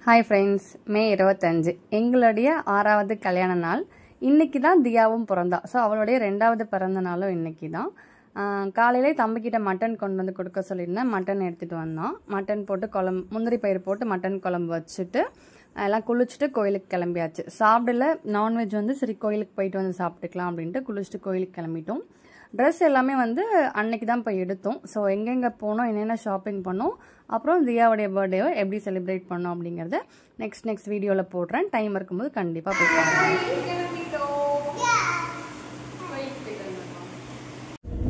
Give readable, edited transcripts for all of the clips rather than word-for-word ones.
Hi friends, மே 25 எங்களுடைய 6வது கல்யாண நாள். இன்றைக்கி தான் தியாவும் பிறந்தா. ஸோ அவளுடைய 2வது பிறந்த நாளும் இன்றைக்கி தான். காலையிலே தம்பிக்கிட்ட மட்டன் கொண்டு வந்து கொடுக்க சொல்லியிருந்தேன். மட்டன் எடுத்துகிட்டு வந்தான். மட்டன் போட்டு முந்திரி பயிர் போட்டு மட்டன் குழம்பு வச்சுட்டு எல்லாம் குளிச்சுட்டு கோயிலுக்கு கிளம்பியாச்சு. சாப்பிடல, நான்வெஜ் வந்து சரி கோயிலுக்கு போயிட்டு வந்து சாப்பிட்டுக்கலாம் அப்படின்ட்டு குளிச்சுட்டு கோயிலுக்கு கிளம்பிட்டோம். ட்ரெஸ் எல்லாமே வந்து அன்னைக்கு தான் போய் எடுத்தோம். ஸோ எங்கெங்கே போனோம், என்னென்ன ஷாப்பிங் பண்ணோம், அப்புறம் தியாவுடைய பர்த்டேவை எப்படி செலிப்ரேட் பண்ணோம் அப்படிங்கிறத நெக்ஸ்ட் வீடியோவில் போடுறேன். டைம் இருக்கும்போது கண்டிப்பாக போய் பாருங்க.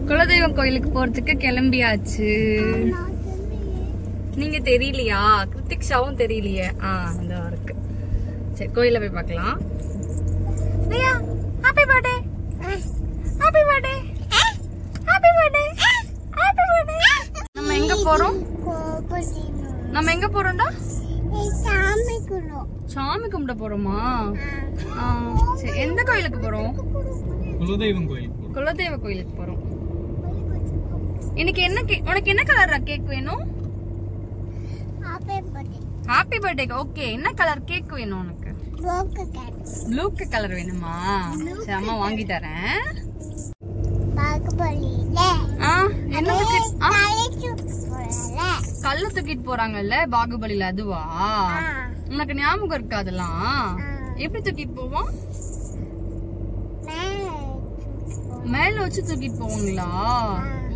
குலதெய்வம் கோயிலுக்கு போகிறதுக்கு கிளம்பியாச்சு. நீங்க தெரியலையா? கிருத்திக்ஷாவும் தெரியலையே. இந்த இருக்கு. சரி, கோயில போய் பார்க்கலாம். Diya, happy birthday. Happy birthday. Happy birthday. Happy birthday. நம்ம எங்க போறோம்? நம்ம எங்க போறோம்டா? சாமி கும்பிட போறோமா? சரி, எந்த கோயிலுக்கு போறோம்? குலதெய்வம் கோயிலுக்கு. குலதெய்வ கோயிலுக்கு போறோம். இன்னைக்கு என்ன உனக்கு என்ன கலர் கேக் வேணும்? Happy birthday. ஓகே, என்ன கலர் கேக் வேணும் உனக்கு? ப்ளூ கலர் வேணுமா? சரி, அம்மா வாங்கி தரேன். கல்ல தூக்கிட்டு போறாங்கல்ல பாகுபலியில, அதுவா? உனக்கு ஞாபகம் இருக்கா அதெல்லாம்? எப்படி தூக்கிட்டு போவோம்? மேல வச்சு தூக்கிட்டு போவாங்களா?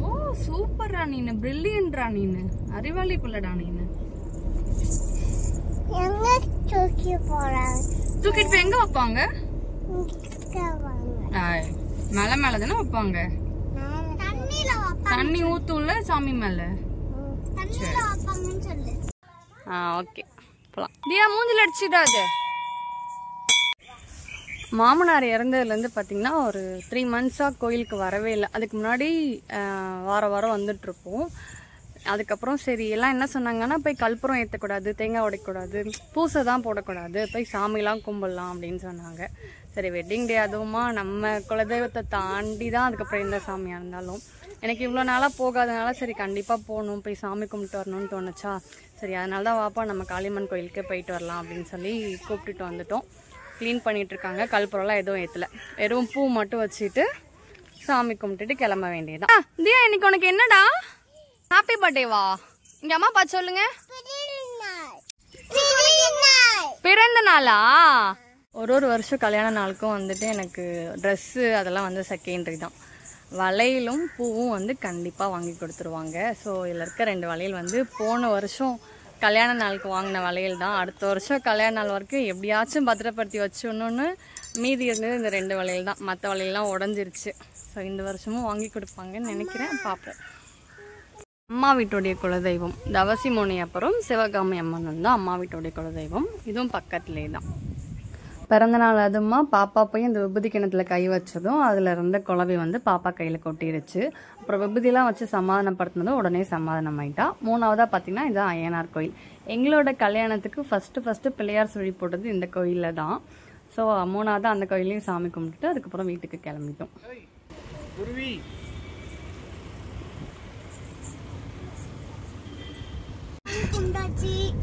ஓ சூப்பர்ரா, நீனு பிரில்லியன்ட்ரா, நீனு அறிவாளி பிள்ளைடா நீனு. தூக்கிட்டு போய் எங்க வைப்பாங்க? மேல மேலதானே வைப்பாங்க. தண்ணி ஊத்தும்ல சாமி மேல. ஓகே, போலாம். தியா மூஞ்சில அடிச்சுடாது. மாமனார் இறந்ததுலேருந்து பார்த்தீங்கன்னா ஒரு 3 months கோயிலுக்கு வரவே இல்லை. அதுக்கு முன்னாடி வாரம் வந்துட்டுருப்போம். அதுக்கப்புறம் சரி எல்லாம் என்ன சொன்னாங்கன்னா, போய் கற்பூரம் ஏற்றக்கூடாது, தேங்காய் உடைக்கக்கூடாது, பூசை தான் போடக்கூடாது, போய் சாமிலாம் கும்பிடலாம் அப்படின்னு சொன்னாங்க. சரி, வெட்டிங் டே அதுவுமா நம்ம குலதெய்வத்தை தாண்டி தான் அதுக்கப்புறம் எந்த சாமியாக இருந்தாலும். எனக்கு இவ்வளோ நாளாக போகாதனால சரி கண்டிப்பாக போகணும், போய் சாமி கும்பிட்டு வரணும்னு தோணுச்சா. சரி, அதனால தான் வாப்பா நம்ம காளியம்மன் கோயிலுக்கே போயிட்டு வரலாம் அப்படின்னு சொல்லி கூப்பிட்டுட்டு வந்துட்டோம். க்ளீன் பண்ணிகிட்ருக்காங்க. கற்பூரம்லாம் எதுவும் ஏற்றலை, வெறும் பூ மட்டும் வச்சுட்டு சாமி கும்பிட்டுட்டு கிளம்ப வேண்டியதான். தியா, இன்னைக்கு உனக்கு என்னடா? ஹாப்பி பர்த்டேவா? இங்க அம்மா பார்த்து சொல்லுங்க. பிறந்த நாளா? ஒரு வருஷம் கல்யாண நாளுக்கும் வந்துட்டு எனக்கு ட்ரெஸ்ஸு அதெல்லாம் வந்து செகண்டரி தான். வளையலும் பூவும் வந்து கண்டிப்பாக வாங்கி கொடுத்துருவாங்க. ஸோ இதில் இருக்க 2 வளையல் வந்து போன வருஷம் கல்யாண நாளுக்கு வாங்கின வளையல் தான். அடுத்த வருஷம் கல்யாண நாள் வரைக்கும் எப்படியாச்சும் பத்திரப்படுத்தி வச்சுடணுன்னு மீதி இருந்தது இந்த 2 வளையல் தான். மற்ற வளையல்லாம் உடஞ்சிருச்சு. ஸோ இந்த வருஷமும் வாங்கி கொடுப்பாங்கன்னு நினைக்கிறேன், பார்ப்போம். அம்மா வீட்டுடைய குலதெய்வம் தவசி மோனி, அப்புறம் சிவகாமி அம்மன் வந்து அம்மா வீட்டுடைய குலதெய்வம். இதுவும் பக்கத்துலேயே தான். பிறந்தநாள் அதுமா பாப்பா போய் இந்த விபூதி கிணத்துல கை வச்சதும் அதில் இருந்த குழவி வந்து பாப்பா கையில் கொட்டிருச்சு. அப்புறம் விபூதிலாம் வச்சு சமாதானப்படுத்தினதும் உடனே சமாதானம் ஆயிட்டா. 3வதாக பார்த்தீங்கன்னா இதுதான் அய்யனார் கோயில். எங்களோட கல்யாணத்துக்கு ஃபஸ்ட்டு பிள்ளையார் சுழி போட்டது இந்த கோயிலில் தான். ஸோ 3வது அந்த கோயிலையும் சாமி கும்பிட்டுட்டு அதுக்கப்புறம் வீட்டுக்கு கிளம்பிட்டோம்.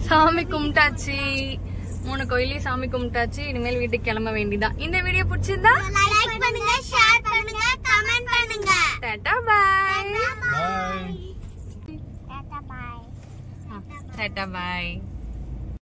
சாமி கும்பிட்டாச்சு, 3 கோயிலையும் சாமி கும்பிட்டாச்சு. இனிமேல் வீட்டுக்கு கிளம்ப வேண்டியதான். இந்த வீடியோ பிடிச்சிருந்தா லைக் பண்ணுங்க, ஷேர் பண்ணுங்க, கமெண்ட் பண்ணுங்க. Tata bye. Tata bye.